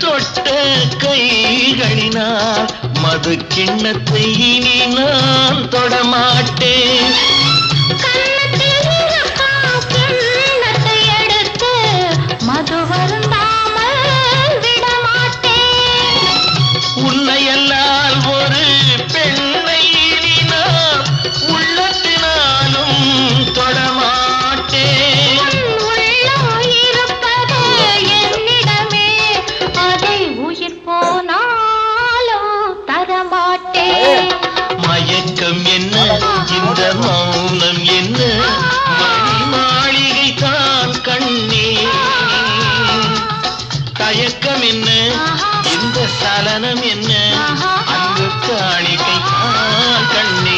தொட்ட கைகளினால் மது கிண்ணத்தை இனி நான் தொடமாட்டேன். கிண்ணத்தை எடுத்து மது வருந்தாமல் விடமாட்டேன். உன்னையல்லால் ஒரு பெண்ணை இனி நான் உள்ளத்தினாலும் தொடமாட்டேன். உள்ளம் இருப்பது என்னிடமே, அதை உயிர் போனாலும் தரமாட்டேன். மயக்கம் என்ன, இந்த மௌனம் என்ன, மணி மாளிகை தான் கண்ணே. தயக்கம் என்ன, இந்த சலனம் என்ன, அன்பு காணிக்கை தான் கண்ணே.